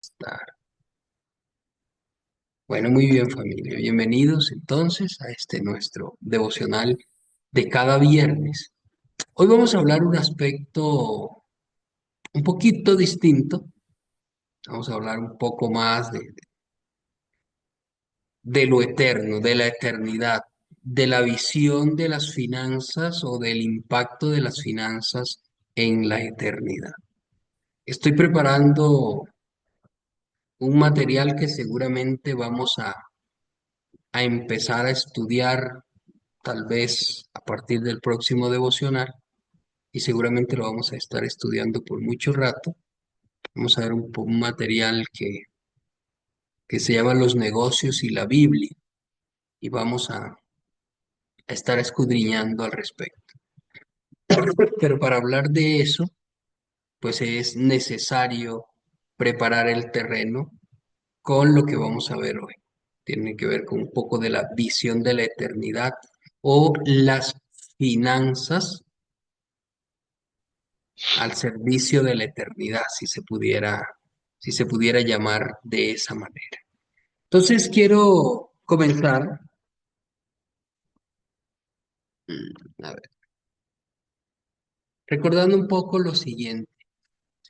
Estar. Bueno, muy bien familia. Bienvenidos entonces a este nuestro devocional de cada viernes. Hoy vamos a hablar un aspecto un poquito distinto. Vamos a hablar un poco más de lo eterno, de la eternidad, de la visión de las finanzas o del impacto de las finanzas en la eternidad. Estoy preparando un material que seguramente vamos a empezar a estudiar tal vez a partir del próximo devocional, y seguramente lo vamos a estar estudiando por mucho rato. Vamos a ver un material que se llama Los negocios y la Biblia, y vamos a estar escudriñando al respecto. Pero para hablar de eso, pues es necesario preparar el terreno con lo que vamos a ver hoy. Tiene que ver con un poco de la visión de la eternidad o las finanzas al servicio de la eternidad, si se pudiera llamar de esa manera. Entonces quiero comenzar, a ver, recordando un poco lo siguiente.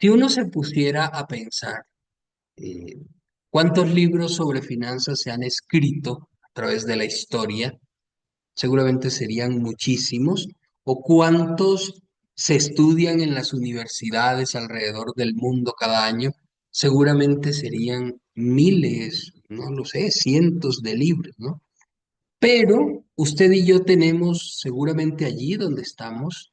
Si uno se pusiera a pensar eh, cuántos libros sobre finanzas se han escrito a través de la historia, seguramente serían muchísimos, o cuántos se estudian en las universidades alrededor del mundo cada año, seguramente serían miles, no lo sé, cientos de libros, ¿no? Pero usted y yo tenemos seguramente allí donde estamos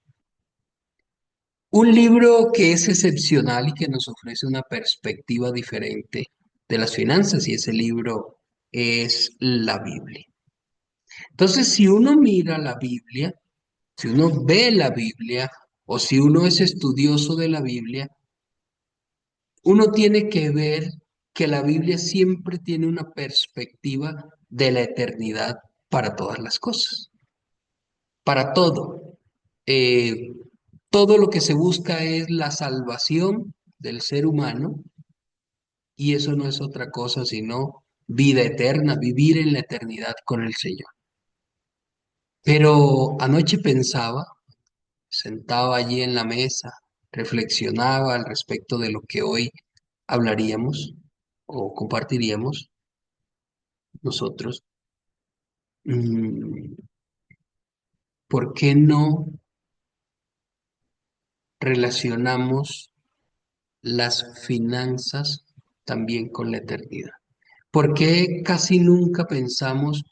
un libro que es excepcional y que nos ofrece una perspectiva diferente de las finanzas, y ese libro es la Biblia. Entonces, si uno mira la Biblia, si uno ve la Biblia o si uno es estudioso de la Biblia, uno tiene que ver que la Biblia siempre tiene una perspectiva de la eternidad para todas las cosas, para todo. Eh, Todo lo que se busca es la salvación del ser humano, y eso no es otra cosa sino vida eterna, vivir en la eternidad con el Señor. Pero anoche pensaba, sentaba allí en la mesa, reflexionaba al respecto de lo que hoy hablaríamos o compartiríamos nosotros. Mm, ¿Por qué no relacionamos las finanzas también con la eternidad? ¿Por qué casi nunca pensamos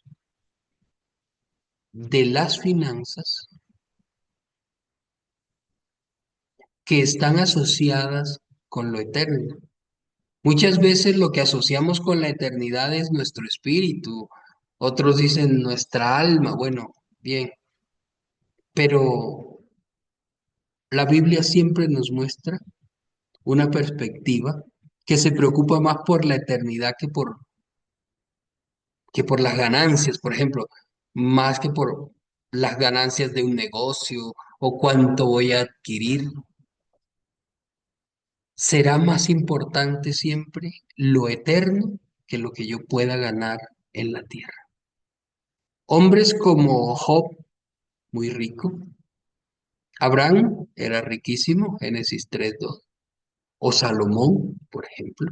de las finanzas que están asociadas con lo eterno? Muchas veces lo que asociamos con la eternidad es nuestro espíritu, otros dicen nuestra alma, bueno, bien, pero la Biblia siempre nos muestra una perspectiva que se preocupa más por la eternidad que por las ganancias, por ejemplo, más que por las ganancias de un negocio o cuánto voy a adquirir. Será más importante siempre lo eterno que lo que yo pueda ganar en la tierra. Hombres como Job, muy rico; Abraham era riquísimo, Génesis 3:2; o Salomón, por ejemplo.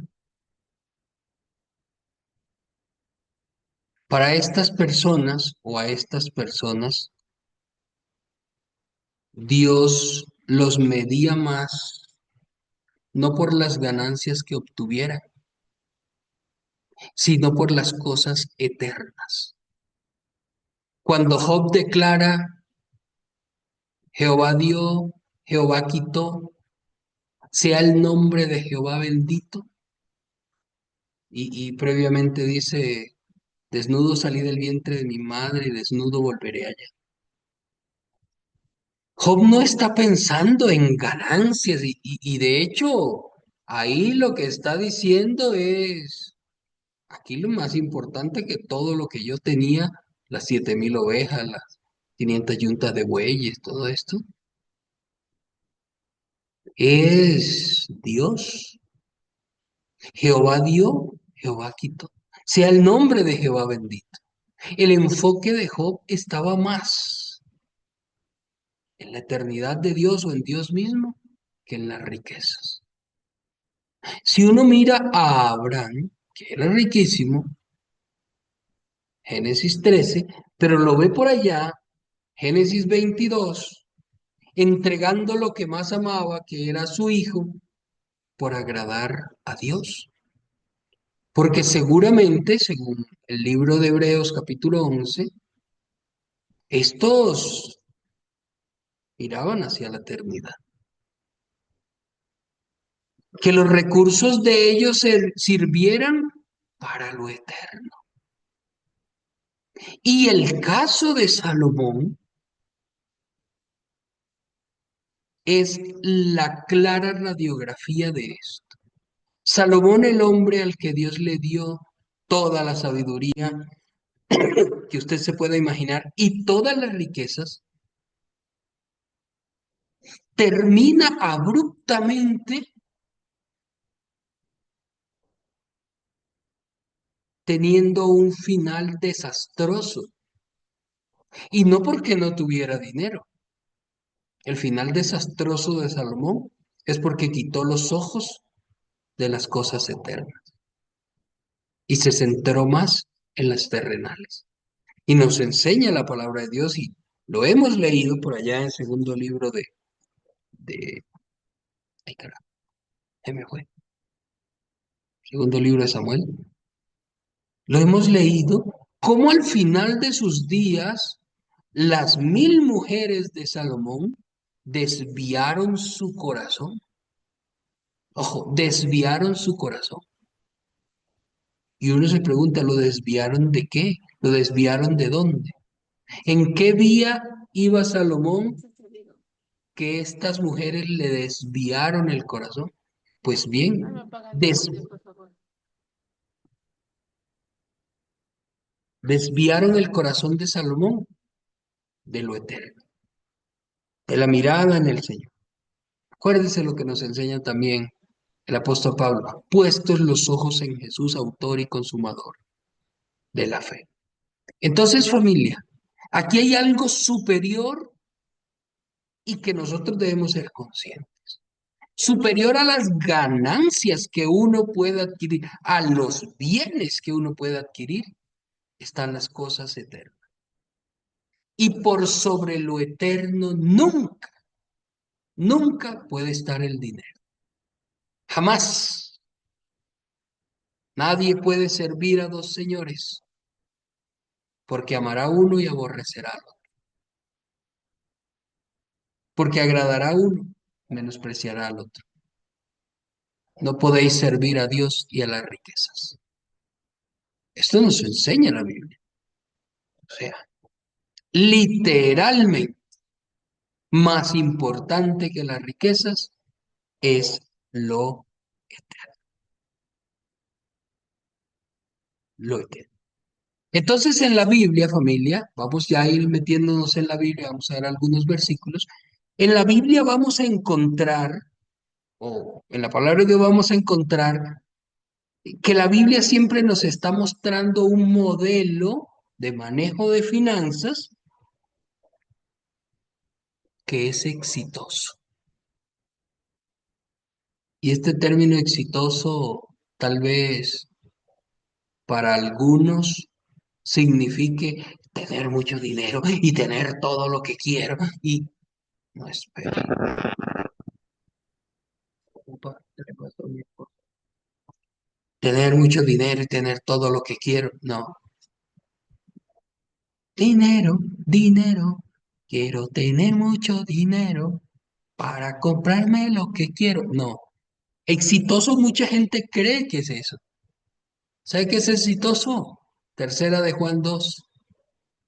Para estas personas o a estas personas, Dios los medía más no por las ganancias que obtuvieran, sino por las cosas eternas. Cuando Job declara, Jehová dio, Jehová quitó, sea el nombre de Jehová bendito, y previamente dice, desnudo salí del vientre de mi madre y desnudo volveré allá. Job no está pensando en ganancias, y de hecho ahí lo que está diciendo es, aquí lo más importante que todo lo que yo tenía, las 7,000 ovejas, las 500 yuntas de bueyes, todo esto, es Dios. Jehová dio, Jehová quitó. Sea el nombre de Jehová bendito. El enfoque de Job estaba más en la eternidad de Dios o en Dios mismo que en las riquezas. Si uno mira a Abraham, que era riquísimo, Génesis 13, pero lo ve por allá, Génesis 22, entregando lo que más amaba, que era su hijo, por agradar a Dios. Porque seguramente, según el libro de Hebreos capítulo 11, estos miraban hacia la eternidad. Que los recursos de ellos sirvieran para lo eterno. Y el caso de Salomón es la clara radiografía de esto. Salomón, el hombre al que Dios le dio toda la sabiduría que usted se pueda imaginar y todas las riquezas, termina abruptamente teniendo un final desastroso. Y no porque no tuviera dinero. El final desastroso de Salomón es porque quitó los ojos de las cosas eternas y se centró más en las terrenales. Y nos enseña la palabra de Dios y lo hemos leído por allá en segundo libro de ay carajo, se me fue, segundo libro de Samuel. Lo hemos leído cómo al final de sus días las 1000 mujeres de Salomón desviaron su corazón. Ojo, desviaron su corazón. Y uno se pregunta, ¿lo desviaron de qué? ¿Lo desviaron de dónde? ¿En qué vía iba Salomón que estas mujeres le desviaron el corazón? Pues bien, desviaron el corazón de Salomón de lo eterno, de la mirada en el Señor. Acuérdese lo que nos enseña también el apóstol Pablo, puestos los ojos en Jesús, autor y consumador de la fe. Entonces, familia, aquí hay algo superior y que nosotros debemos ser conscientes. Superior a las ganancias que uno puede adquirir, a los bienes que uno puede adquirir, están las cosas eternas. Y por sobre lo eterno nunca, nunca puede estar el dinero. Jamás. Nadie puede servir a dos señores, porque amará a uno y aborrecerá al otro. Porque agradará a uno, menospreciará al otro. No podéis servir a Dios y a las riquezas. Esto nos enseña la Biblia. O sea, literalmente, más importante que las riquezas es lo eterno. Lo eterno. Entonces, en la Biblia, familia, vamos ya a ir metiéndonos en la Biblia, vamos a ver algunos versículos. En la Biblia vamos a encontrar, o en la palabra de Dios vamos a encontrar que la Biblia siempre nos está mostrando un modelo de manejo de finanzas que es exitoso. Y este término exitoso tal vez para algunos signifique tener mucho dinero y tener todo lo que quiero. Y no espera. Upa, ¿qué le pasó a mi esposo? Tener mucho dinero y tener todo lo que quiero. No. Dinero, dinero. Quiero tener mucho dinero para comprarme lo que quiero. No. Exitoso, mucha gente cree que es eso. ¿Sabe qué es exitoso? Tercera de Juan 2.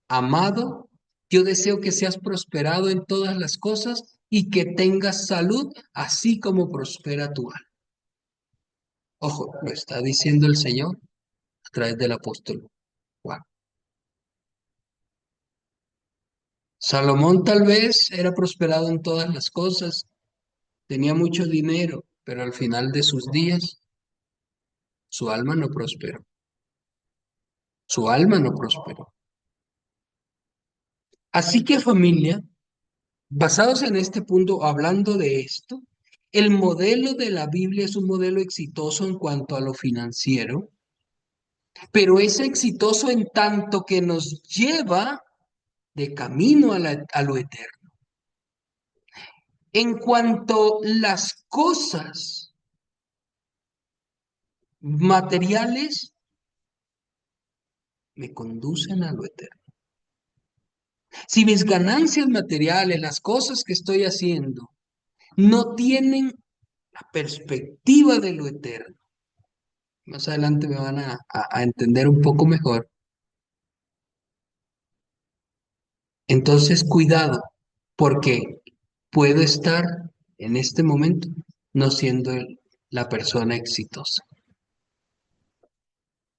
Amado, yo deseo que seas prosperado en todas las cosas y que tengas salud, así como prospera tu alma. Ojo, lo está diciendo el Señor a través del apóstol Juan. Salomón tal vez era prosperado en todas las cosas, tenía mucho dinero, pero al final de sus días su alma no prosperó, su alma no prosperó. Así que familia, basados en este punto, hablando de esto, el modelo de la Biblia es un modelo exitoso en cuanto a lo financiero, pero es exitoso en tanto que nos lleva de camino a lo eterno. En cuanto las cosas materiales me conducen a lo eterno. Si mis ganancias materiales, las cosas que estoy haciendo, no tienen la perspectiva de lo eterno, más adelante me van a entender un poco mejor. Entonces, cuidado, porque puedo estar en este momento no siendo la persona exitosa.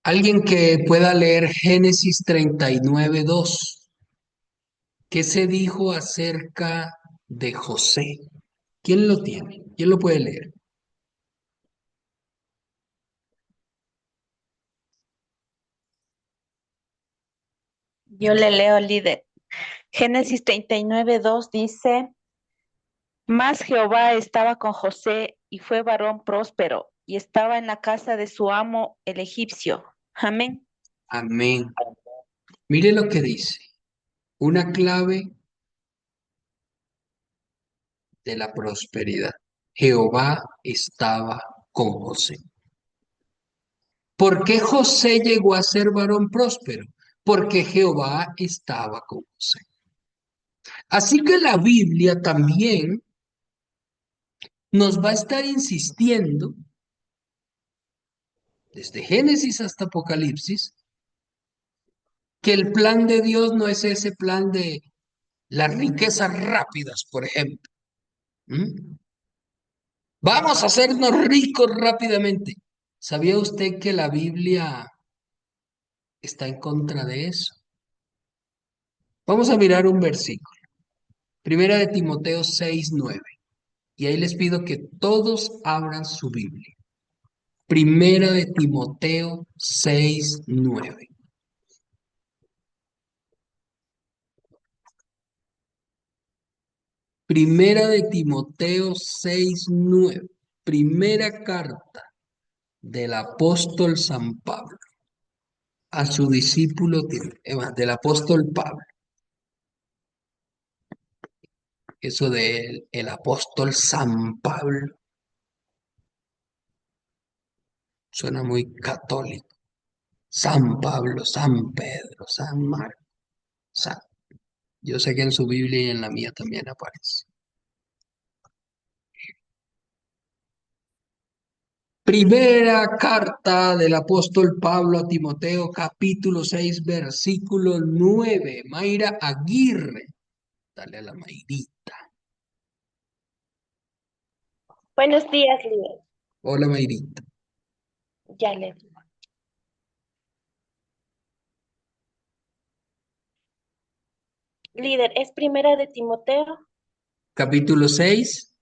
Alguien que pueda leer Génesis 39:2. ¿Qué se dijo acerca de José? ¿Quién lo tiene? ¿Quién lo puede leer? Yo le leo, líder. Génesis 39:2 dice, mas Jehová estaba con José y fue varón próspero y estaba en la casa de su amo el egipcio. Amén. Amén. Mire lo que dice. Una clave de la prosperidad. Jehová estaba con José. ¿Por qué José llegó a ser varón próspero? Porque Jehová estaba con José. Así que la Biblia también nos va a estar insistiendo, desde Génesis hasta Apocalipsis, que el plan de Dios no es ese plan de las riquezas rápidas, por ejemplo. ¿Mm? Vamos a hacernos ricos rápidamente. ¿Sabía usted que la Biblia está en contra de eso? Vamos a mirar un versículo. Primera de Timoteo 6:9. Y ahí les pido que todos abran su Biblia. Primera de Timoteo 6:9. Primera de Timoteo 6:9. Primera carta del apóstol San Pablo a su discípulo del apóstol Pablo. Eso de el apóstol San Pablo suena muy católico. San Pablo, San Pedro, San Marcos. Yo sé que en su Biblia y en la mía también aparece. Primera carta del apóstol Pablo a Timoteo, capítulo 6, versículo 9. Mayra Aguirre. Dale a la Mayrita. Buenos días, líder. Hola, Mayrita. Ya le digo. Líder, es primera de Timoteo. Capítulo 6,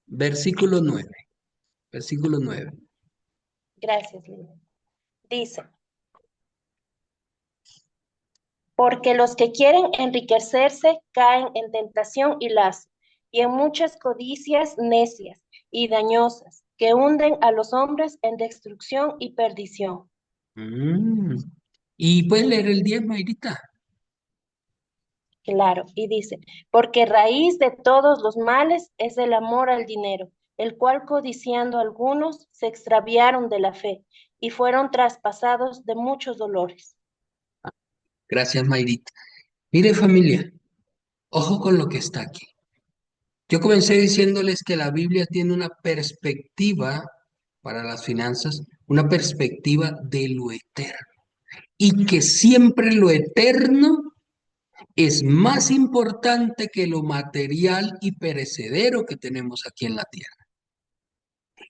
versículo 9. Versículo 9. Gracias, líder. Dice, porque los que quieren enriquecerse caen en tentación y lazo, y en muchas codicias necias y dañosas, que hunden a los hombres en destrucción y perdición. Mm. ¿Y puedes leer el 10, Mayrita? Claro, y dice, porque raíz de todos los males es el amor al dinero, el cual codiciando algunos se extraviaron de la fe y fueron traspasados de muchos dolores. Gracias, Mayrita. Mire, familia, ojo con lo que está aquí. Yo comencé diciéndoles que la Biblia tiene una perspectiva para las finanzas, una perspectiva de lo eterno, y que siempre lo eterno es más importante que lo material y perecedero que tenemos aquí en la tierra.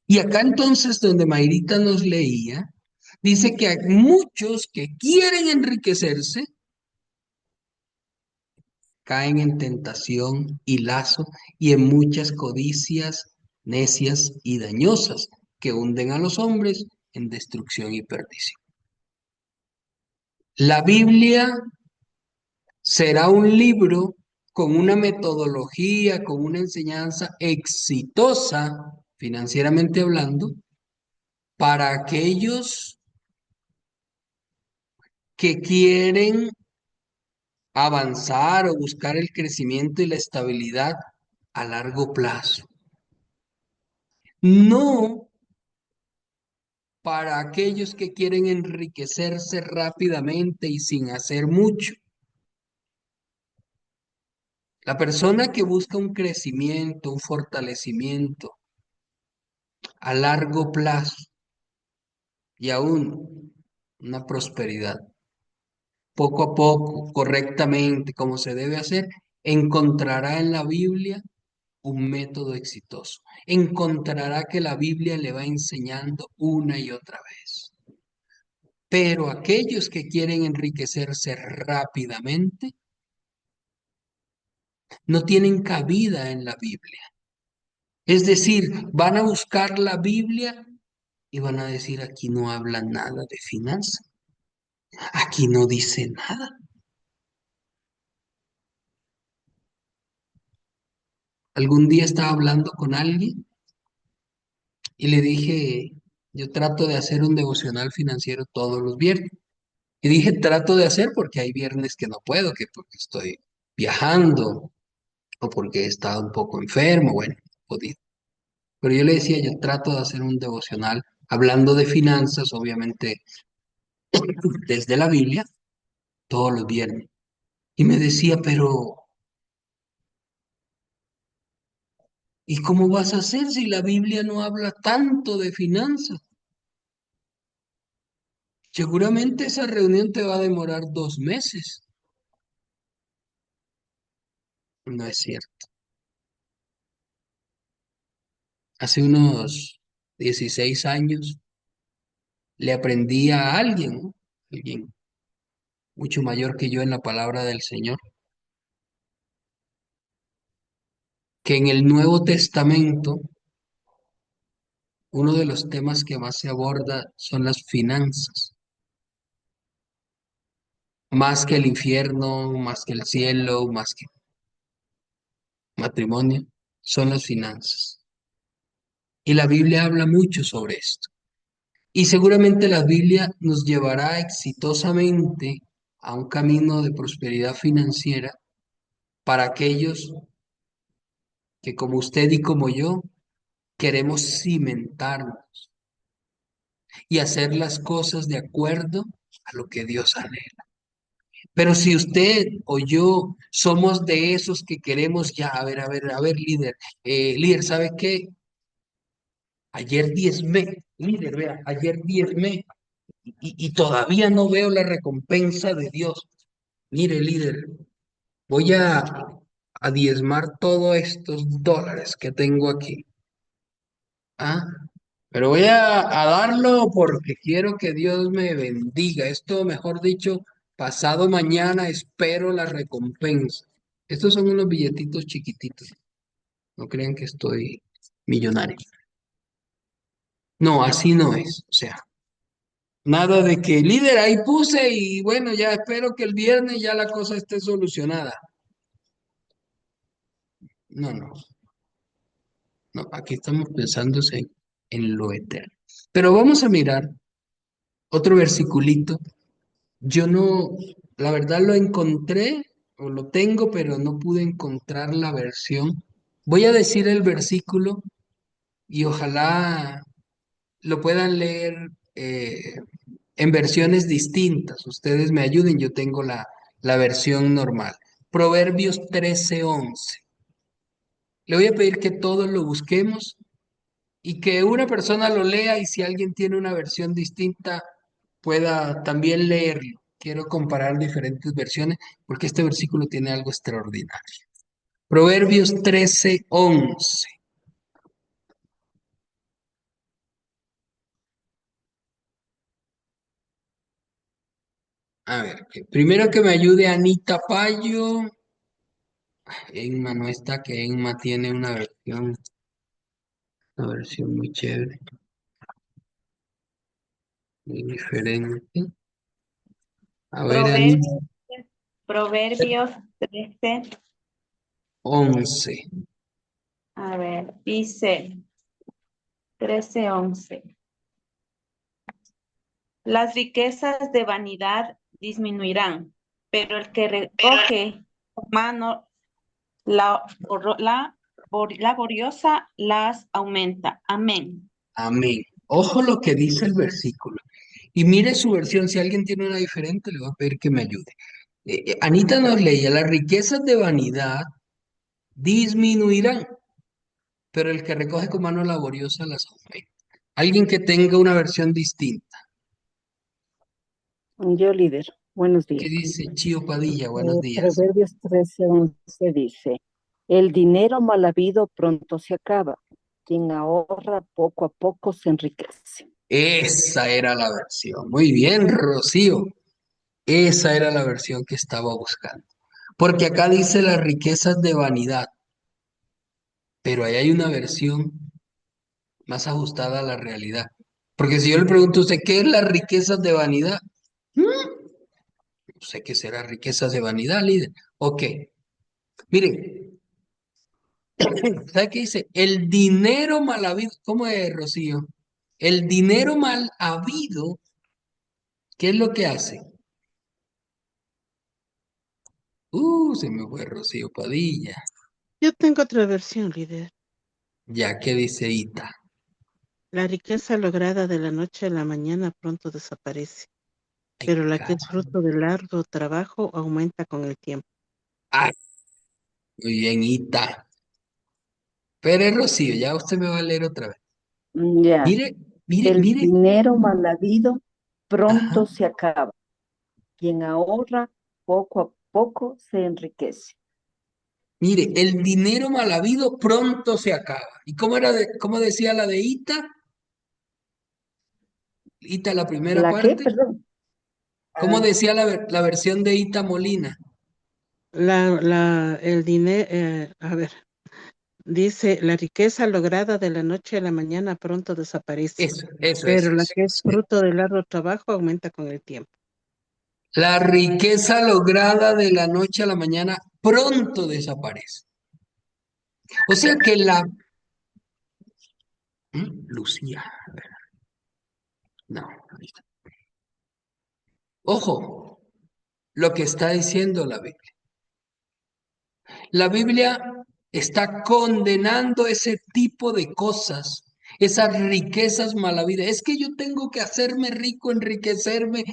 Y acá entonces, donde Mayrita nos leía, dice que hay muchos que quieren enriquecerse, caen en tentación y lazo y en muchas codicias necias y dañosas que hunden a los hombres en destrucción y perdición. La Biblia será un libro con una metodología, con una enseñanza exitosa, financieramente hablando, para aquellos que quieren avanzar o buscar el crecimiento y la estabilidad a largo plazo. No para aquellos que quieren enriquecerse rápidamente y sin hacer mucho. La persona que busca un crecimiento, un fortalecimiento a largo plazo y aún una prosperidad, poco a poco, correctamente, como se debe hacer, encontrará en la Biblia un método exitoso. Encontrará que la Biblia le va enseñando una y otra vez. Pero aquellos que quieren enriquecerse rápidamente no tienen cabida en la Biblia. Es decir, van a buscar la Biblia y van a decir, aquí no habla nada de finanzas, aquí no dice nada. Algún día estaba hablando con alguien y le dije, yo trato de hacer un devocional financiero todos los viernes. Y dije, trato de hacer porque hay viernes que no puedo, que porque estoy viajando o porque he estado un poco enfermo, bueno, podido. Pero yo le decía, yo trato de hacer un devocional hablando de finanzas, obviamente desde la Biblia, todos los viernes. Y me decía, pero ¿y cómo vas a hacer si la Biblia no habla tanto de finanzas? Seguramente esa reunión te va a demorar 2 meses. No es cierto. Hace unos 16 años le aprendí a alguien, ¿no? Alguien mucho mayor que yo en la palabra del Señor, que en el Nuevo Testamento uno de los temas que más se aborda son las finanzas, más que el infierno, más que el cielo, más que matrimonio, son las finanzas. Y la Biblia habla mucho sobre esto. Y seguramente la Biblia nos llevará exitosamente a un camino de prosperidad financiera para aquellos que como usted y como yo queremos cimentarnos y hacer las cosas de acuerdo a lo que Dios anhela. Pero si usted o yo somos de esos que queremos ya, a ver, líder, líder, ¿sabe qué? Ayer diezmé, líder, vea, ayer diezmé y todavía no veo la recompensa de Dios. Mire, líder, voy a diezmar todos estos dólares que tengo aquí. Ah, pero voy a darlo porque quiero que Dios me bendiga. Esto, mejor dicho, pasado mañana espero la recompensa. Estos son unos billetitos chiquititos. No crean que estoy millonario. No, así no es. O sea, nada de que líder ahí puse y bueno, ya espero que el viernes ya la cosa esté solucionada. No, no, no. Aquí estamos pensando en lo eterno. Pero vamos a mirar otro versiculito. Yo no, la verdad lo encontré o lo tengo, pero no pude encontrar la versión. Voy a decir el versículo y ojalá lo puedan leer en versiones distintas. Ustedes me ayuden, yo tengo la versión normal. Proverbios 13:11. Le voy a pedir que todos lo busquemos y que una persona lo lea y si alguien tiene una versión distinta pueda también leerlo. Quiero comparar diferentes versiones porque este versículo tiene algo extraordinario. Proverbios 13:11. A ver, primero que me ayude Anita Payo. Enma no está, que Enma tiene una versión muy chévere. Diferente. A ver, Anita. Proverbios, Proverbios 13. 11. A ver, dice 13:11. Las riquezas de vanidad disminuirán, pero el que recoge con mano la, laboriosa las aumenta. Amén. Amén. Ojo lo que dice el versículo. Y mire su versión. Si alguien tiene una diferente, le voy a pedir que me ayude. Anita nos leía, las riquezas de vanidad disminuirán, pero el que recoge con mano laboriosa las aumenta. Alguien que tenga una versión distinta. Yo líder, buenos ¿Qué días. dice Chío Padilla? Buenos días. Proverbios 13:11 dice, el dinero mal habido pronto se acaba, quien ahorra poco a poco se enriquece. Esa era la versión. Muy bien, Rocío. Esa era la versión que estaba buscando. Porque acá dice las riquezas de vanidad, pero ahí hay una versión más ajustada a la realidad. Porque si yo le pregunto a usted, ¿qué es las riquezas de vanidad? No sé qué será riquezas de vanidad, líder. Ok, miren, ¿sabe qué dice? El dinero mal habido, ¿cómo es, Rocío? El dinero mal habido, ¿qué es lo que hace? Se me fue Rocío Padilla. Yo tengo otra versión, líder. Ya, ¿qué dice Ita? La riqueza lograda de la noche a la mañana pronto desaparece, Ay, pero la que es cacho. fruto del arduo trabajo aumenta con el tiempo. Ay, muy bien, Ita. Pero Rocío, ya usted me va a leer otra vez. Ya, Mire, mire, el mire. dinero mal habido Ajá. pronto se acaba, quien ahorra poco a poco se enriquece. Mire, el dinero mal habido pronto se acaba. ¿Y cómo decía la de Ita? Ita, la primera ¿La qué? parte. Perdón. ¿Cómo Ah, decía la versión de Ita Molina? El dinero, a ver, dice, la riqueza lograda de la noche a la mañana pronto desaparece, Eso, pero la eso. que es fruto del arduo trabajo aumenta con el tiempo. La riqueza lograda de la noche a la mañana pronto desaparece. O sea que Lucía, a ver, no, ahí está. Ojo, lo que está diciendo la Biblia. La Biblia está condenando ese tipo de cosas, esas riquezas malavidas. Es que yo tengo que hacerme rico, enriquecerme,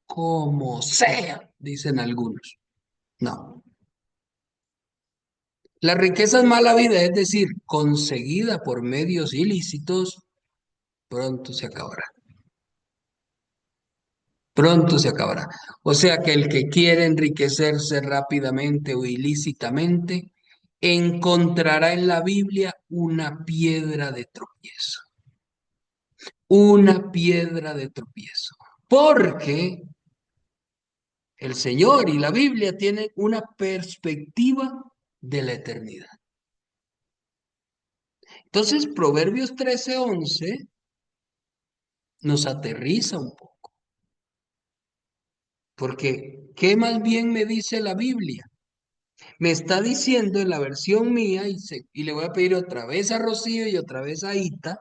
como sea, dicen algunos. No. La riqueza es mala vida, es decir, conseguida por medios ilícitos, pronto se acabará. Pronto se acabará. O sea que el que quiere enriquecerse rápidamente o ilícitamente, encontrará en la Biblia una piedra de tropiezo. Una piedra de tropiezo. Porque el Señor y la Biblia tienen una perspectiva de la eternidad. Entonces, Proverbios 13:11 nos aterriza un poco. Porque, ¿qué más bien me dice la Biblia? Me está diciendo en la versión mía, y le voy a pedir otra vez a Rocío y otra vez a Ita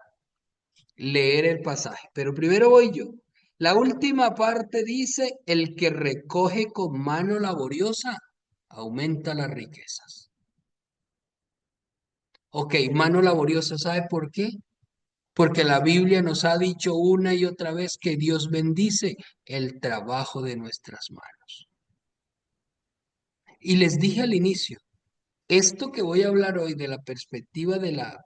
leer el pasaje. Pero primero voy yo. La última parte dice, el que recoge con mano laboriosa aumenta las riquezas. Ok, mano laboriosa, ¿sabe por qué? Porque la Biblia nos ha dicho una y otra vez que Dios bendice el trabajo de nuestras manos. Y les dije al inicio, esto que voy a hablar hoy de la perspectiva de la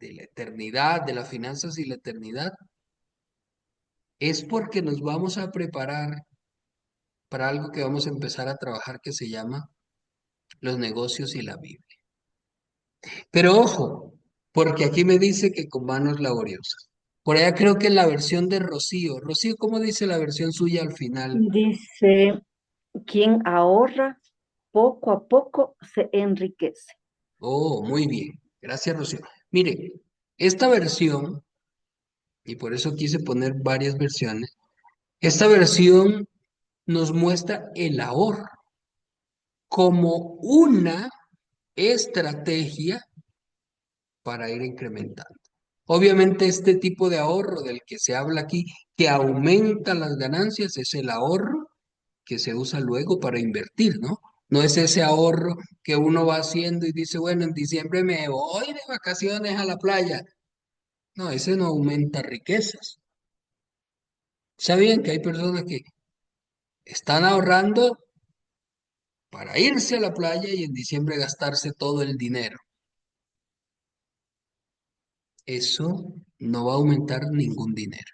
eternidad, de las finanzas y la eternidad, es porque nos vamos a preparar para algo que vamos a empezar a trabajar que se llama los negocios y la Biblia. Pero ojo, porque aquí me dice que con manos laboriosas. Por allá creo que en la versión de Rocío. Rocío, ¿cómo dice la versión suya al final? dice, quien ahorra poco a poco se enriquece. Oh, muy bien. Gracias, Rocío. Mire, esta versión y por eso quise poner varias versiones. Esta versión nos muestra el ahorro como una estrategia para ir incrementando. Obviamente este tipo de ahorro del que se habla aquí, que aumenta las ganancias, es el ahorro que se usa luego para invertir, ¿no? No es ese ahorro que uno va haciendo y dice, bueno, en diciembre me voy de vacaciones a la playa. No, ese no aumenta riquezas. ¿Sabían que hay personas que están ahorrando para irse a la playa y en diciembre gastarse todo el dinero? Eso no va a aumentar ningún dinero.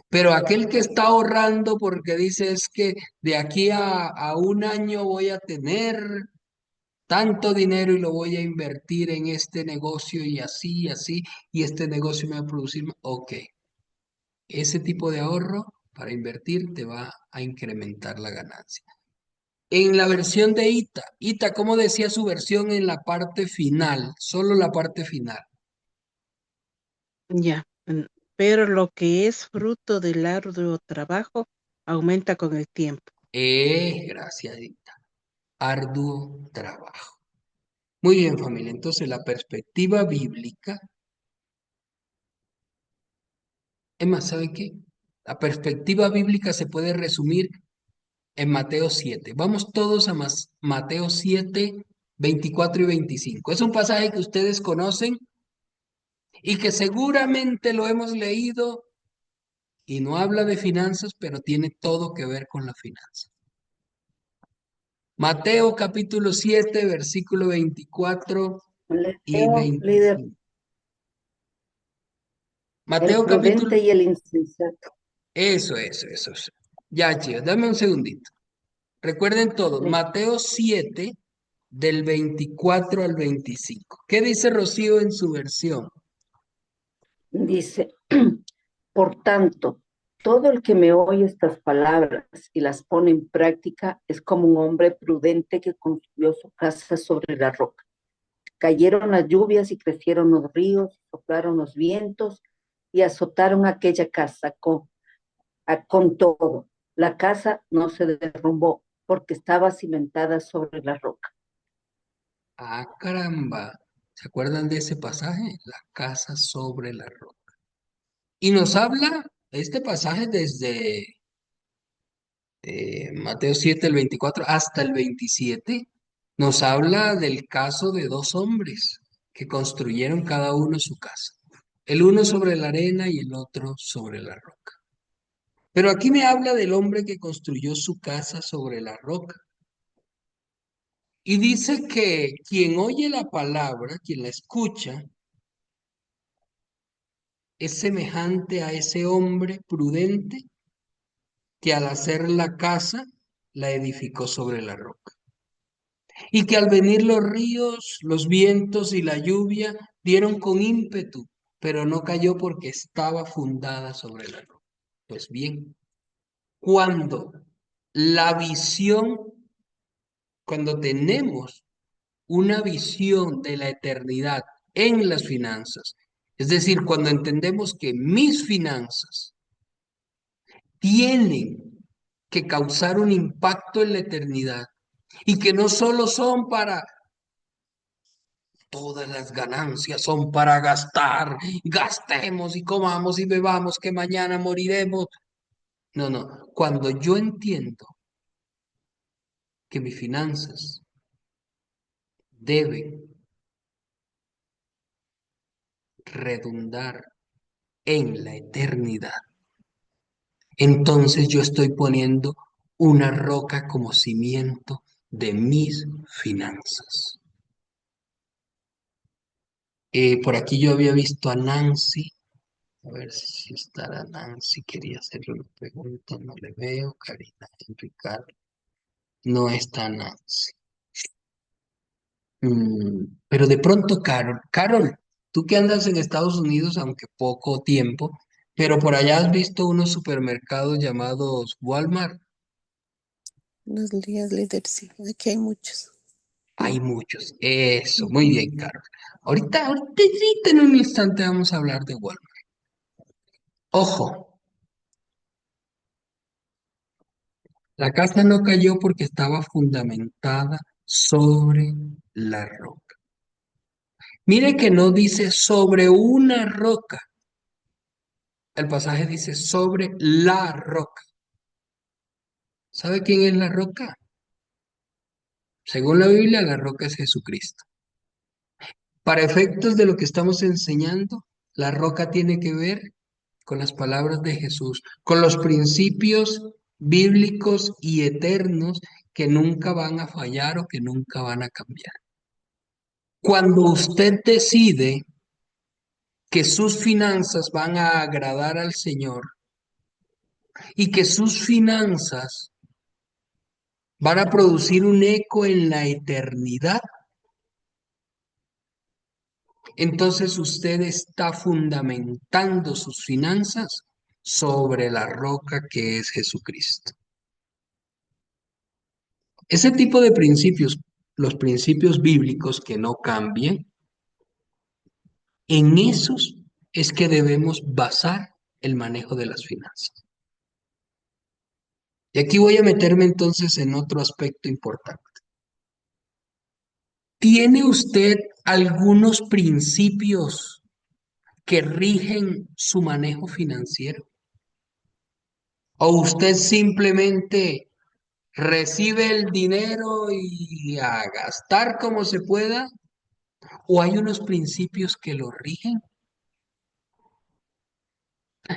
Pero aquel que está ahorrando porque dice es que de aquí a un año voy a tener tanto dinero y lo voy a invertir en este negocio y así, y este negocio me va a producir más. Ok, ese tipo de ahorro para invertir te va a incrementar la ganancia. En la versión de Ita, ¿cómo decía su versión en la parte final? Solo la parte final. Ya. Pero lo que es fruto del arduo trabajo aumenta con el tiempo. Gracias, Ita. Arduo trabajo. Muy bien, familia. Entonces, la perspectiva bíblica, es más, ¿saben qué? La perspectiva bíblica se puede resumir en Mateo 7. Vamos todos a Mateo 7, 24 y 25. Es un pasaje que ustedes conocen y que seguramente lo hemos leído y no habla de finanzas, pero tiene todo que ver con la finanza. Mateo capítulo 7, versículo 24 y Leo, líder, 25. el Mateo capítulo... prudente y el insensato. Eso. Ya, chicos, dame un segundito. Recuerden todos, Listo. Mateo 7, del 24 al 25. ¿Qué dice Rocío en su versión? Dice, por tanto, todo el que me oye estas palabras y las pone en práctica es como un hombre prudente que construyó su casa sobre la roca. Cayeron las lluvias y crecieron los ríos, soplaron los vientos y azotaron aquella casa con todo. La casa no se derrumbó porque estaba cimentada sobre la roca. Ah, caramba. ¿Se acuerdan de ese pasaje? La casa sobre la roca. Y nos habla este pasaje desde Mateo 7, el 24 hasta el 27. Nos habla del caso de dos hombres que construyeron cada uno su casa. El uno sobre la arena y el otro sobre la roca. Pero aquí me habla del hombre que construyó su casa sobre la roca. Y dice que quien oye la palabra, quien la escucha, es semejante a ese hombre prudente que al hacer la casa la edificó sobre la roca. Y que al venir los ríos, los vientos y la lluvia dieron con ímpetu, pero no cayó porque estaba fundada sobre la roca. Pues bien, cuando la visión, cuando tenemos una visión de la eternidad en las finanzas, es decir, cuando entendemos que mis finanzas tienen que causar un impacto en la eternidad y que no solo son para todas las ganancias, son para gastar, gastemos y comamos y bebamos que mañana moriremos. No, cuando yo entiendo que mis finanzas deben redundar en la eternidad, entonces yo estoy poniendo una roca como cimiento de mis finanzas. Por aquí yo había visto a Nancy. A ver si estará Nancy. Quería hacerle una pregunta. No le veo. Karina, Ricardo. No está Nancy. Pero de pronto, Carol. Carol, tú que andas en Estados Unidos, aunque poco tiempo, pero por allá has visto unos supermercados llamados Walmart. Los días líder, sí, aquí hay muchos. Hay muchos. Eso, muy Ujú. bien, Carol. Ahorita en un instante vamos a hablar de Walmart. Ojo, la casa no cayó porque estaba fundamentada sobre la roca. Mire que no dice sobre una roca. El pasaje dice sobre la roca. ¿Sabe quién es la roca? Según la Biblia, la roca es Jesucristo. Para efectos de lo que estamos enseñando, la roca tiene que ver con las palabras de Jesús, con los principios bíblicos y eternos que nunca van a fallar o que nunca van a cambiar. Cuando usted decide que sus finanzas van a agradar al Señor y que sus finanzas van a producir un eco en la eternidad, entonces usted está fundamentando sus finanzas sobre la roca que es Jesucristo. Ese tipo de principios, los principios bíblicos que no cambien, en esos es que debemos basar el manejo de las finanzas. Y aquí voy a meterme entonces en otro aspecto importante. ¿Tiene usted algunos principios que rigen su manejo financiero? ¿O usted simplemente recibe el dinero y a gastar como se pueda? ¿O hay unos principios que lo rigen?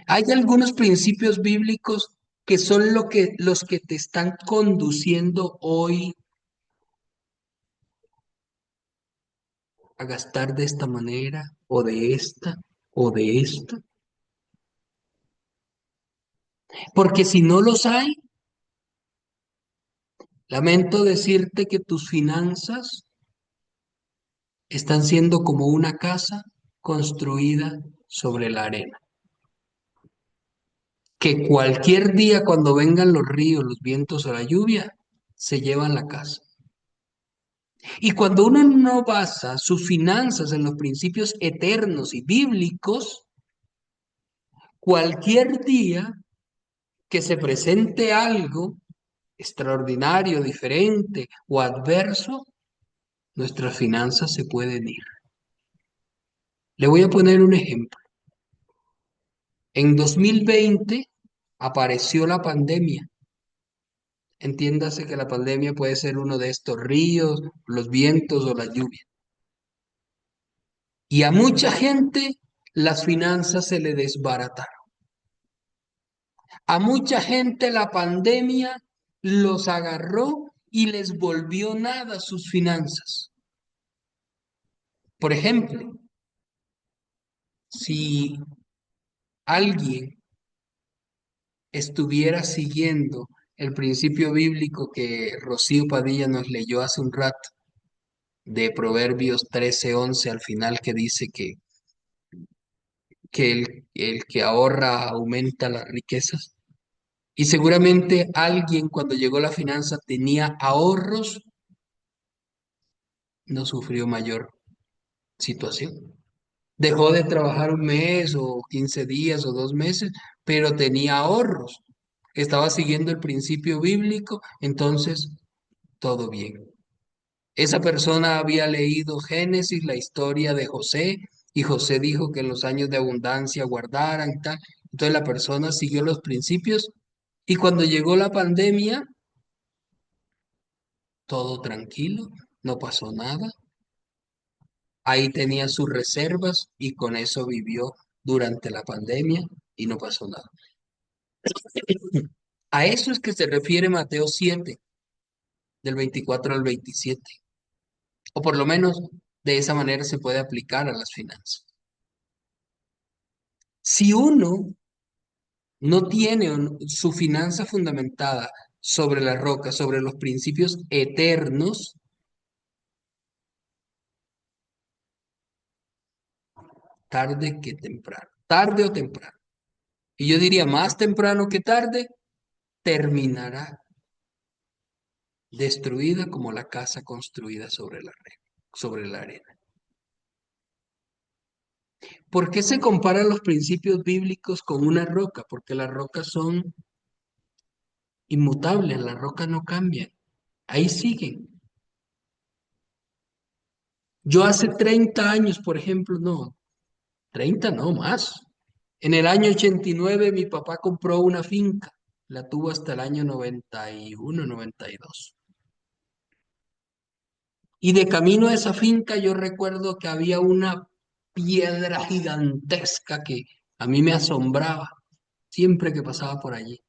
Hay algunos principios bíblicos que son los que te están conduciendo hoy a gastar de esta manera o de esta o de esta. Porque si no los hay, lamento decirte que tus finanzas están siendo como una casa construida sobre la arena. Que cualquier día cuando vengan los ríos, los vientos o la lluvia, se llevan la casa. Y cuando uno no basa sus finanzas en los principios eternos y bíblicos, cualquier día que se presente algo extraordinario, diferente o adverso, nuestras finanzas se pueden ir. Le voy a poner un ejemplo. En 2020 apareció la pandemia. Entiéndase que la pandemia puede ser uno de estos ríos, los vientos o la lluvia. Y a mucha gente las finanzas se le desbarataron. A mucha gente la pandemia los agarró y les volvió nada sus finanzas. Por ejemplo, si alguien estuviera siguiendo el principio bíblico que Rocío Padilla nos leyó hace un rato, de Proverbios 13:11 al final, que dice que el que ahorra aumenta las riquezas. Y seguramente alguien cuando llegó la finanza tenía ahorros, no sufrió mayor situación. Dejó de trabajar un mes o 15 días o 2 meses, pero tenía ahorros. Estaba siguiendo el principio bíblico, entonces todo bien. Esa persona había leído Génesis, la historia de José, y José dijo que en los años de abundancia guardaran y tal. Entonces la persona siguió los principios y cuando llegó la pandemia, todo tranquilo, no pasó nada. Ahí tenía sus reservas y con eso vivió durante la pandemia y no pasó nada. A eso es que se refiere Mateo 7, del 24 al 27. O por lo menos de esa manera se puede aplicar a las finanzas. Si uno no tiene su finanza fundamentada sobre la roca, sobre los principios eternos, tarde o temprano, y yo diría más temprano que tarde, terminará destruida como la casa construida sobre la arena. ¿Por qué se comparan los principios bíblicos con una roca? Porque las rocas son inmutables, las rocas no cambian. Ahí siguen. Yo hace 30 años, por ejemplo, no, 30 no más. En el año 89 mi papá compró una finca. La tuvo hasta el año 91, 92. Y de camino a esa finca yo recuerdo que había una piedra gigantesca que a mí me asombraba siempre que pasaba por allí.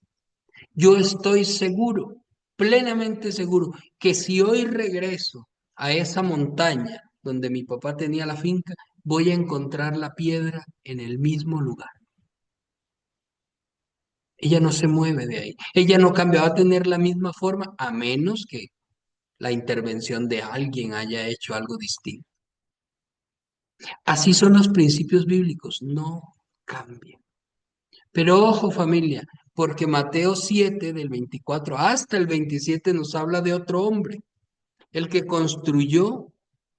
Yo estoy seguro, plenamente seguro, que si hoy regreso a esa montaña donde mi papá tenía la finca, voy a encontrar la piedra en el mismo lugar. Ella no se mueve de ahí. Ella no cambia, va a tener la misma forma a menos que la intervención de alguien haya hecho algo distinto. Así son los principios bíblicos, no cambian. Pero ojo familia, porque Mateo 7 del 24 hasta el 27 nos habla de otro hombre, el que construyó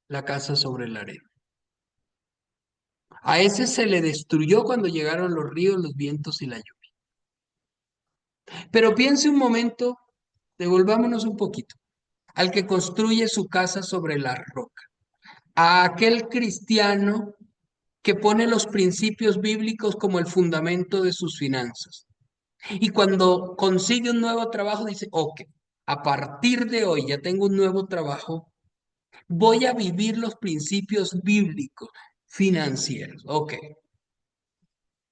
la casa sobre la arena. A ese se le destruyó cuando llegaron los ríos, los vientos y la lluvia. Pero piense un momento, devolvámonos un poquito, al que construye su casa sobre la roca, a aquel cristiano que pone los principios bíblicos como el fundamento de sus finanzas. Y cuando consigue un nuevo trabajo, dice, ok, a partir de hoy ya tengo un nuevo trabajo, voy a vivir los principios bíblicos financieros. Ok,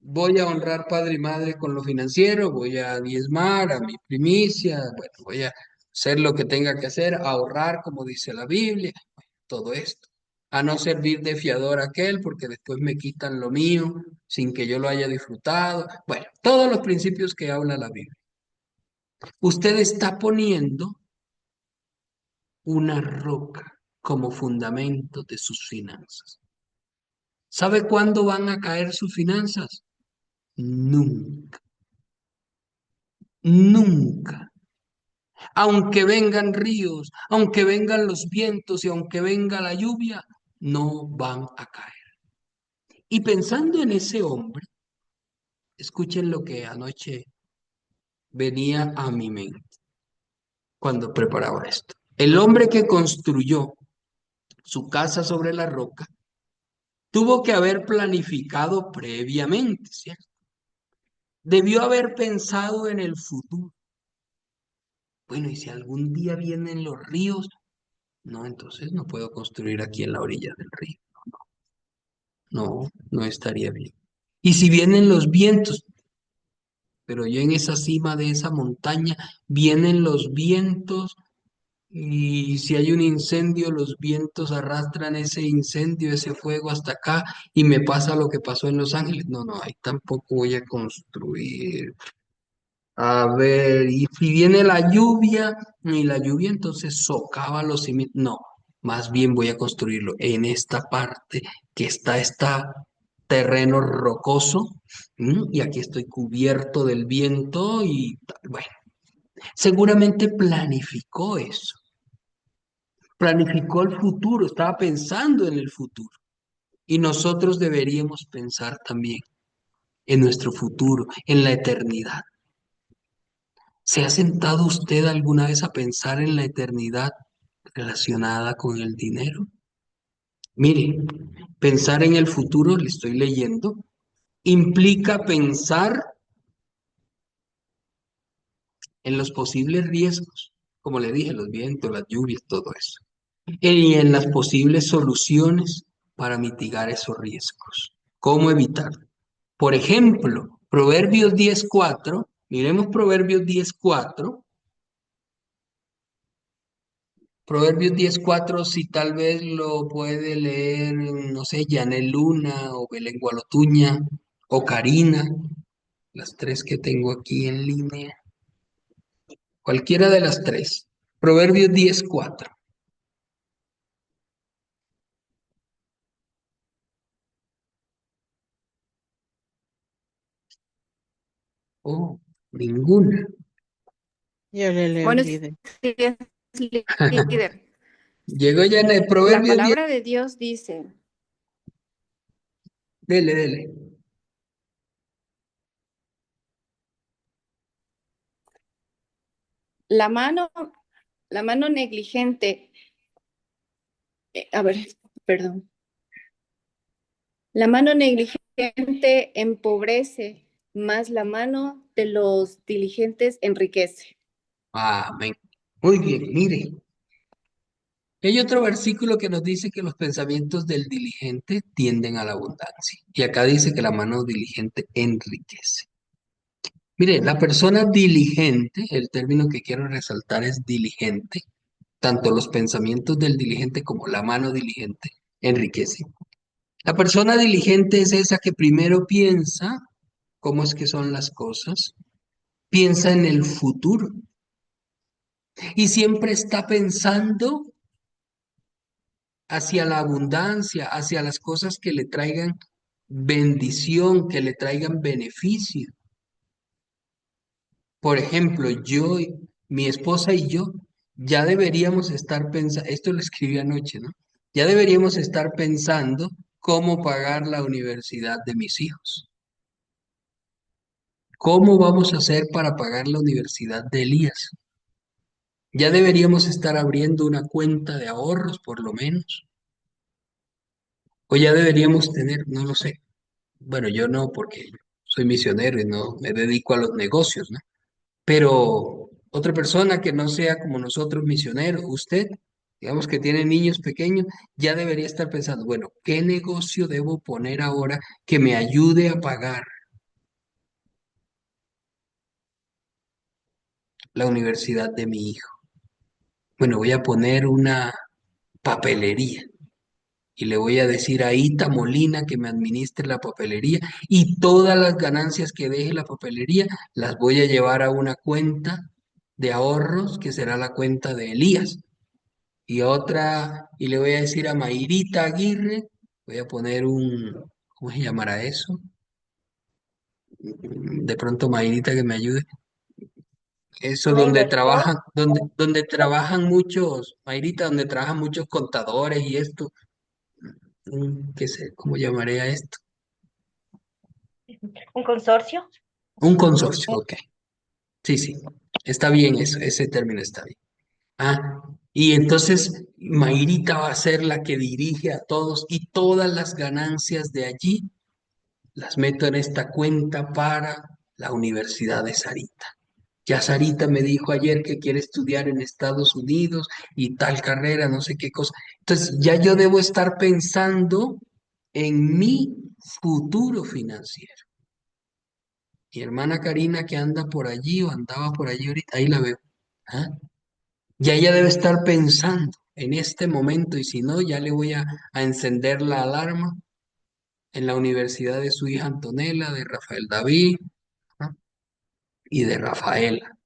voy a honrar padre y madre con lo financiero, voy a diezmar a mi primicia, bueno, voy a hacer lo que tenga que hacer, ahorrar como dice la Biblia, todo esto. A no servir de fiador a aquel porque después me quitan lo mío sin que yo lo haya disfrutado. Bueno, todos los principios que habla la Biblia. Usted está poniendo una roca como fundamento de sus finanzas. ¿Sabe cuándo van a caer sus finanzas? Nunca, nunca. Aunque vengan ríos, aunque vengan los vientos y aunque venga la lluvia, no van a caer. Y pensando en ese hombre, escuchen lo que anoche venía a mi mente cuando preparaba esto. El hombre que construyó su casa sobre la roca tuvo que haber planificado previamente, ¿cierto? Debió haber pensado en el futuro. Bueno, y si algún día vienen los ríos, no, entonces no puedo construir aquí en la orilla del río. No, no estaría bien. Y si vienen los vientos, pero yo en esa cima de esa montaña vienen los vientos y si hay un incendio, los vientos arrastran ese incendio, ese fuego hasta acá y me pasa lo que pasó en Los Ángeles. No, no, ahí tampoco voy a construir. A ver, y si viene la lluvia, y la lluvia entonces socava los cimientos. No, más bien voy a construirlo en esta parte que está terreno rocoso, y aquí estoy cubierto del viento y bueno, seguramente planificó eso, planificó el futuro, estaba pensando en el futuro. Y nosotros deberíamos pensar también en nuestro futuro, en la eternidad. ¿Se ha sentado usted alguna vez a pensar en la eternidad relacionada con el dinero? Mire, pensar en el futuro, le estoy leyendo, implica pensar en los posibles riesgos, como le dije, los vientos, las lluvias, todo eso, y en las posibles soluciones para mitigar esos riesgos. ¿Cómo evitarlo? Por ejemplo, Proverbios 10:4, miremos Proverbios 10:4. Proverbios 10:4, si tal vez lo puede leer, no sé, Yanel Luna o Belén Gualotuña o Karina, las tres que tengo aquí en línea, cualquiera de las tres. Proverbios 10:4. Oh, ninguna. Yo le leo, Buenos líder. días, líder. Llegó Yanel, La Proverbios 10. palabra de Dios dice, Dele, dele. La mano, la mano negligente, a ver, perdón. La mano negligente empobrece, más la mano de los diligentes enriquece. Amén. Muy bien, mire. Hay otro versículo que nos dice que los pensamientos del diligente tienden a la abundancia. Y acá dice que la mano diligente enriquece. Mire, la persona diligente, el término que quiero resaltar es diligente. Tanto los pensamientos del diligente como la mano diligente enriquecen. La persona diligente es esa que primero piensa cómo es que son las cosas, piensa en el futuro y siempre está pensando hacia la abundancia, hacia las cosas que le traigan bendición, que le traigan beneficio. Por ejemplo, mi esposa y yo ya deberíamos estar pensando, esto lo escribí anoche, ¿no? Ya deberíamos estar pensando cómo pagar la universidad de mis hijos. ¿Cómo vamos a hacer para pagar la universidad de Elías? Ya deberíamos estar abriendo una cuenta de ahorros, por lo menos. O ya deberíamos tener, no lo sé. Bueno, yo no, porque soy misionero y no me dedico a los negocios, ¿no? Pero otra persona que no sea como nosotros misionero, usted, digamos que tiene niños pequeños, ya debería estar pensando, bueno, ¿qué negocio debo poner ahora que me ayude a pagar la universidad de mi hijo? Bueno, voy a poner una papelería y le voy a decir a Ita Molina que me administre la papelería y todas las ganancias que deje la papelería las voy a llevar a una cuenta de ahorros que será la cuenta de Elías. Y otra, y le voy a decir a Mayrita Aguirre, voy a poner ¿cómo se llamará eso? De pronto Mayrita que me ayude. Eso ¿Una donde inversión? trabajan, donde trabajan muchos, Mayrita, donde trabajan muchos contadores y esto, qué sé, ¿cómo llamaré a esto? ¿Un consorcio? Un consorcio, ok. Sí, sí, está bien eso, ese término está bien. Ah, y entonces Mayrita va a ser la que dirige a todos y todas las ganancias de allí las meto en esta cuenta para la Universidad de Sarita. Ya Sarita me dijo ayer que quiere estudiar en Estados Unidos y tal carrera, no sé qué cosa. Entonces ya yo debo estar pensando en mi futuro financiero. Mi hermana Karina que anda por allí o andaba por allí ahorita, ahí la veo. ¿Ah? Ya ella debe estar pensando en este momento y si no, ya le voy a encender la alarma en la universidad de su hija Antonella, de Rafael David, ¿no? Y de Rafaela.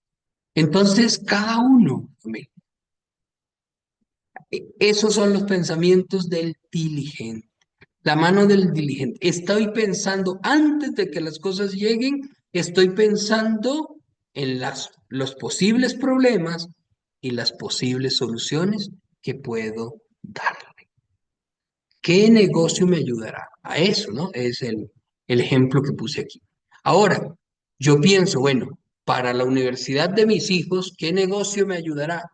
Entonces, cada uno, mire, esos son los pensamientos del diligente, la mano del diligente. Estoy pensando, antes de que las cosas lleguen, estoy pensando en los posibles problemas y las posibles soluciones que puedo darle. ¿Qué negocio me ayudará? A eso, ¿no? Es el ejemplo que puse aquí. Ahora, yo pienso, bueno, para la universidad de mis hijos, ¿qué negocio me ayudará?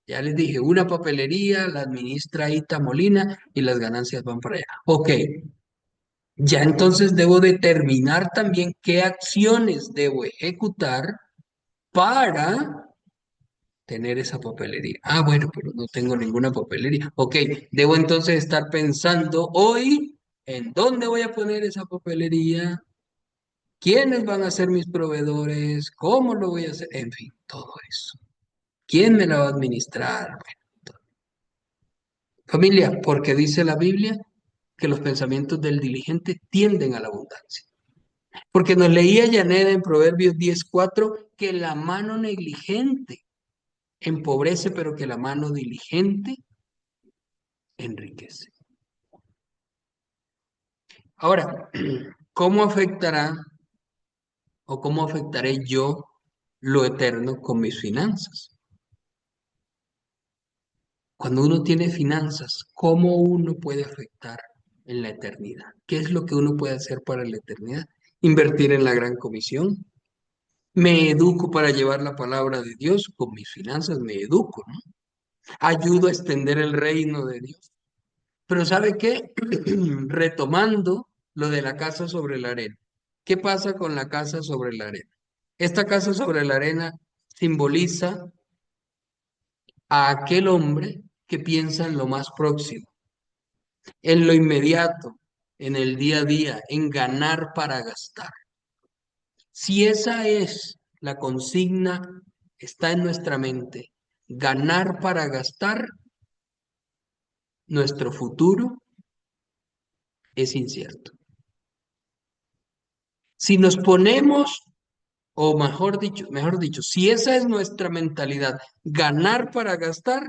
Ya les dije, una papelería, la administra Ita Molina y las ganancias van para allá. Ok, ya entonces debo determinar también qué acciones debo ejecutar para tener esa papelería. Ah, bueno, pero no tengo ninguna papelería. Ok, debo entonces estar pensando hoy en dónde voy a poner esa papelería, quiénes van a ser mis proveedores, cómo lo voy a hacer, en fin, todo eso. ¿Quién me la va a administrar? Familia, porque dice la Biblia que los pensamientos del diligente tienden a la abundancia. Porque nos leía Yaneda en Proverbios 10:4 que la mano negligente empobrece, pero que la mano diligente enriquece. Ahora, ¿cómo afectará o cómo afectaré yo lo eterno con mis finanzas? Cuando uno tiene finanzas, ¿cómo uno puede afectar en la eternidad. ¿Qué es lo que uno puede hacer para la eternidad? Invertir en la gran comisión. Me educo para llevar la palabra de Dios, con mis finanzas me educo, ¿no? Ayudo a extender el reino de Dios. Pero ¿sabe qué? Retomando lo de la casa sobre la arena. ¿Qué pasa con la casa sobre la arena? Esta casa sobre la arena simboliza a aquel hombre que piensa en lo más próximo, en lo inmediato, en el día a día, en ganar para gastar. Si esa es la consigna, está en nuestra mente, ganar para gastar, nuestro futuro es incierto. Si nos ponemos, o mejor dicho, si esa es nuestra mentalidad, ganar para gastar,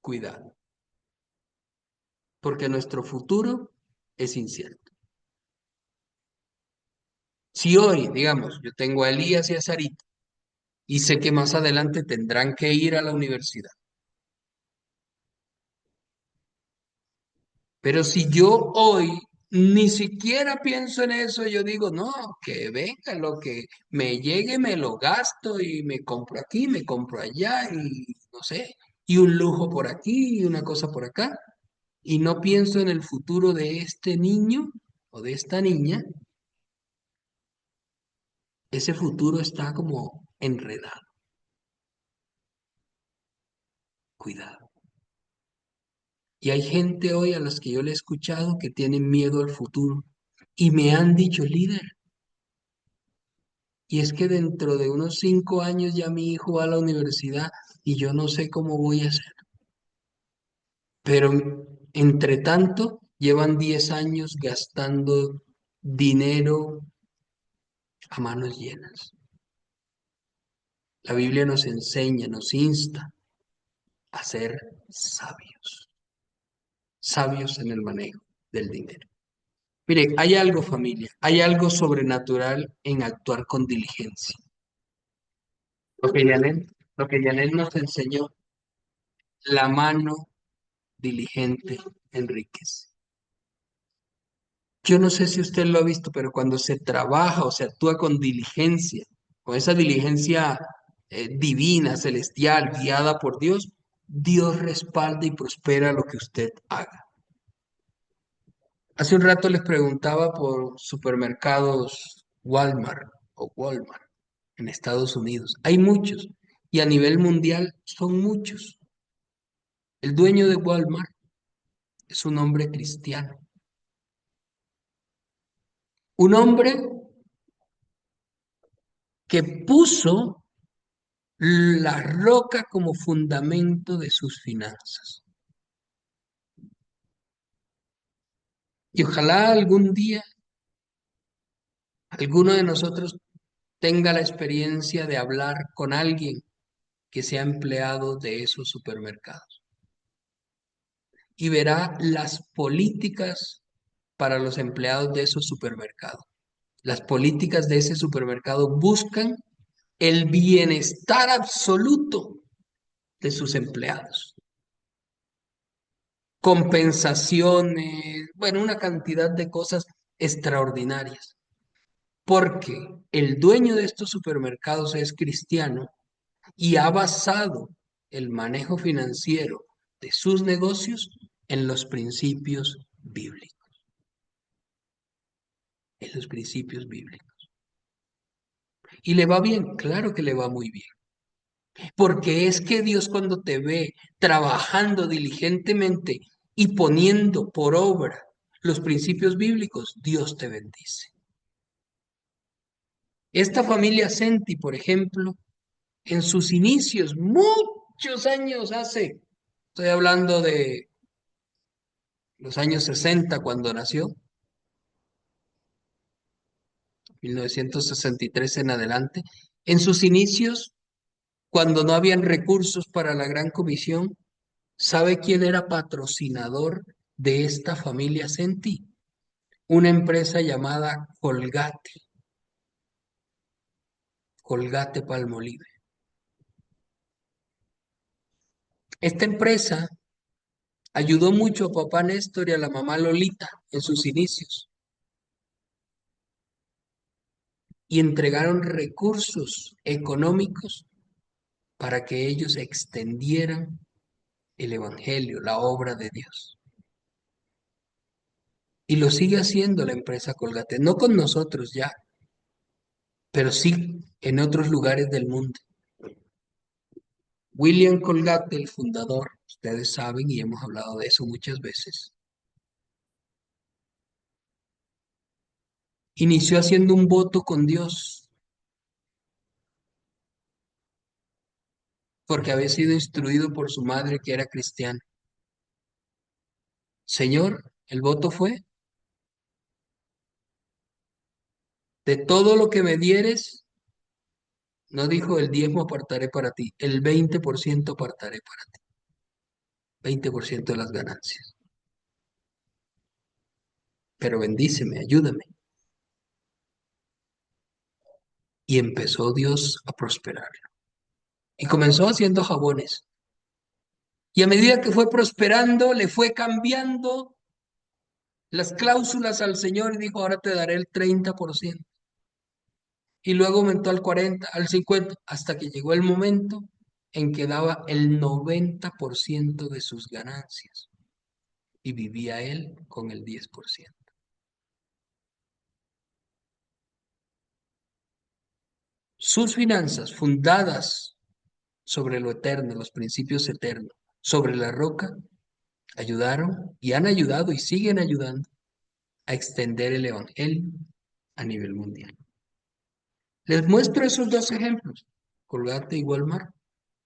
cuidado, porque nuestro futuro es incierto. Si hoy, digamos, yo tengo a Elías y a Sarita y sé que más adelante tendrán que ir a la universidad, pero si yo hoy ni siquiera pienso en eso, yo digo, no, que venga, lo que me llegue me lo gasto y me compro aquí, me compro allá y no sé, y un lujo por aquí y una cosa por acá, y no pienso en el futuro de este niño o de esta niña, ese futuro está como enredado. Cuidado. Y hay gente hoy a las que yo le he escuchado que tienen miedo al futuro y me han dicho, líder, y es que dentro de unos 5 años ya mi hijo va a la universidad y yo no sé cómo voy a hacer. Pero entre tanto, llevan 10 años gastando dinero a manos llenas. La Biblia nos enseña, nos insta a ser sabios, sabios en el manejo del dinero. Mire, hay algo, familia, hay algo sobrenatural en actuar con diligencia. Lo que Janet nos enseñó, la mano diligente enriquece. Yo no sé si usted lo ha visto, pero cuando se trabaja o se actúa con diligencia, con esa diligencia divina, celestial, guiada por Dios, Dios respalda y prospera lo que usted haga. Hace un rato les preguntaba por supermercados Walmart o Walmart en Estados Unidos. Hay muchos y a nivel mundial son muchos. El dueño de Walmart es un hombre cristiano. Un hombre que puso la roca como fundamento de sus finanzas. Y ojalá algún día alguno de nosotros tenga la experiencia de hablar con alguien que sea empleado de esos supermercados y verá las políticas para los empleados de esos supermercados. Las políticas de ese supermercado buscan el bienestar absoluto de sus empleados. Compensaciones, bueno, una cantidad de cosas extraordinarias. Porque el dueño de estos supermercados es cristiano y ha basado el manejo financiero de sus negocios en los principios bíblicos. En los principios bíblicos. ¿Y le va bien? Claro que le va muy bien. Porque es que Dios cuando te ve trabajando diligentemente y poniendo por obra los principios bíblicos, Dios te bendice. Esta familia Senti, por ejemplo, en sus inicios, muchos años hace, estoy hablando de los años 60 cuando nació, 1963 en adelante, en sus inicios, cuando no habían recursos para la Gran Comisión, ¿sabe quién era patrocinador de esta familia Senti? Una empresa llamada Colgate, Colgate Palmolive. Esta empresa Ayudó mucho a papá Néstor y a la mamá Lolita en sus inicios y entregaron recursos económicos para que ellos extendieran el Evangelio, la obra de Dios. Y lo sigue haciendo la empresa Colgate, no con nosotros ya, pero sí en otros lugares del mundo. William Colgate, el fundador, ustedes saben y hemos hablado de eso muchas veces, inició haciendo un voto con Dios porque había sido instruido por su madre que era cristiana. Señor, el voto fue, de todo lo que me dieres, no dijo el diezmo apartaré para ti, el 20% apartaré para ti, 20% de las ganancias. Pero bendíceme, ayúdame. Y empezó Dios a prosperarlo. Y comenzó haciendo jabones. Y a medida que fue prosperando, le fue cambiando las cláusulas al Señor y dijo, ahora te daré el 30%. Y luego aumentó al 40, al 50, hasta que llegó el momento en que daba el 90% de sus ganancias y vivía él con el 10%. Sus finanzas fundadas sobre lo eterno, los principios eternos, sobre la roca, ayudaron y han ayudado y siguen ayudando a extender el Evangelio a nivel mundial. Les muestro esos dos ejemplos, Colgate y Walmart,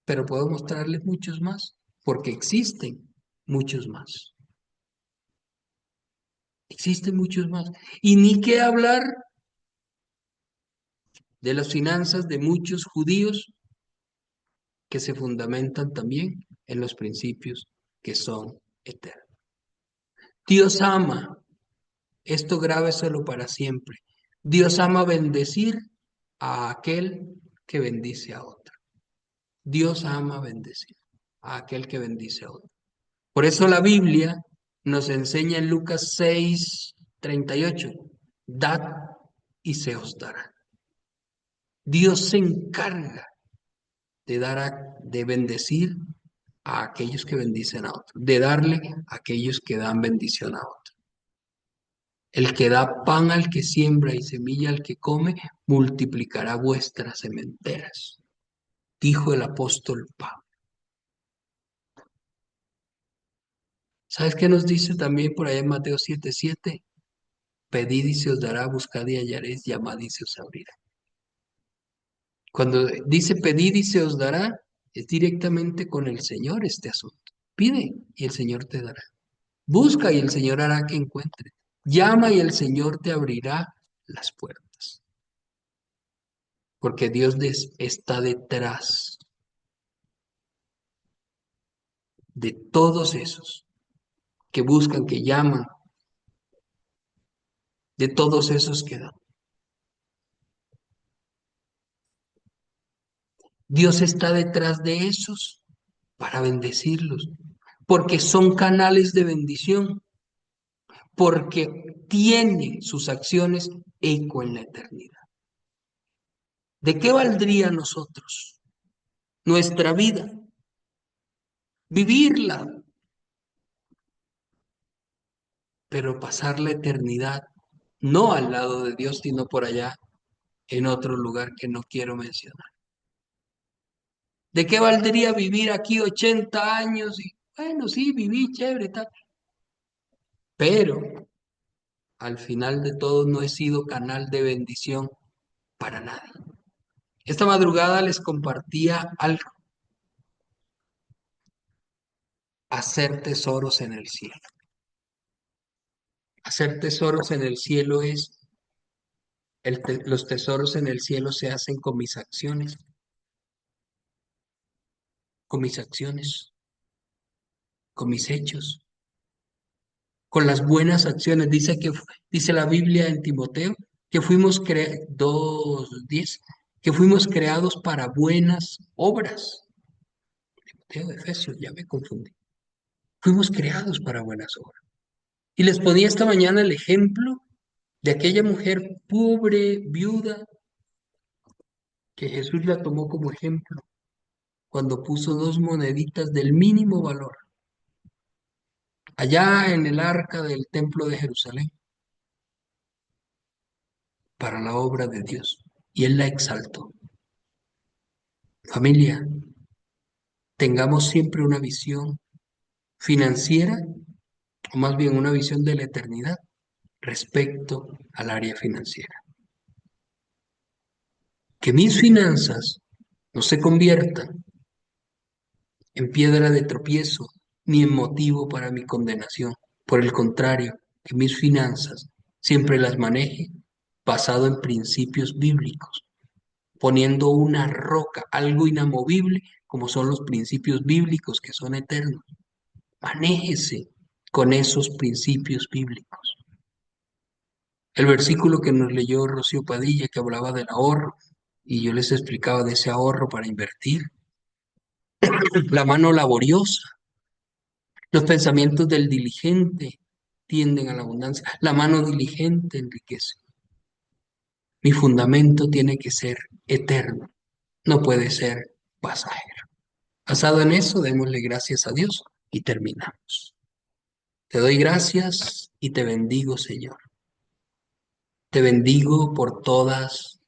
pero puedo mostrarles muchos más, porque existen muchos más. Existen muchos más. Y ni qué hablar de las finanzas de muchos judíos que se fundamentan también en los principios que son eternos. Dios ama, esto grábeselo para siempre. Dios ama bendecir a aquel que bendice a otro. Dios ama bendecir a aquel que bendice a otro. Por eso la Biblia nos enseña en Lucas 6:38, dad y se os dará. Dios se encarga de bendecir a aquellos que bendicen a otros, de darle a aquellos que dan bendición a otros. El que da pan al que siembra y semilla al que come, multiplicará vuestras sementeras, dijo el apóstol Pablo. ¿Sabes qué nos dice también por allá en Mateo 7:7? Pedid y se os dará, buscad y hallaréis, llamad y se os abrirá. Cuando dice pedid y se os dará, es directamente con el Señor este asunto. Pide y el Señor te dará. Busca y el Señor hará que encuentre. Llama y el Señor te abrirá las puertas. Porque Dios está detrás de todos esos que buscan, que llaman, de todos esos que dan. Dios está detrás de esos para bendecirlos, porque son canales de bendición, porque tienen sus acciones eco en la eternidad. ¿De qué valdría a nosotros nuestra vida? Vivirla, pero pasar la eternidad no al lado de Dios, sino por allá, en otro lugar que no quiero mencionar. ¿De qué valdría vivir aquí 80 años? Y bueno, sí, viví chévere, tal. Pero al final de todo no he sido canal de bendición para nadie. Esta madrugada les compartía algo. Hacer tesoros en el cielo. Hacer tesoros en el cielo es, los tesoros en el cielo se hacen con mis acciones. Con mis acciones. Con mis hechos. Con las buenas acciones. Dice la Biblia en Timoteo que fuimos 2:10, que fuimos creados para buenas obras. Timoteo de Efesios, ya me confundí. Fuimos creados para buenas obras. Y les ponía esta mañana el ejemplo de aquella mujer pobre, viuda, que Jesús la tomó como ejemplo cuando puso 2 moneditas del mínimo valor allá en el arca del templo de Jerusalén para la obra de Dios. Y Él la exaltó. Familia, tengamos siempre una visión financiera, o más bien una visión de la eternidad respecto al área financiera. Que mis finanzas no se conviertan en piedra de tropiezo ni en motivo para mi condenación. Por el contrario, que mis finanzas siempre las maneje basado en principios bíblicos, poniendo una roca, algo inamovible, como son los principios bíblicos que son eternos. Manéjese con esos principios bíblicos. El versículo que nos leyó Rocío Padilla, que hablaba del ahorro, y yo les explicaba de ese ahorro para invertir. La mano laboriosa, los pensamientos del diligente tienden a la abundancia. La mano diligente enriquece. Mi fundamento tiene que ser eterno, no puede ser pasajero. Basado en eso, démosle gracias a Dios y terminamos. Te doy gracias y te bendigo, Señor. Te bendigo por todas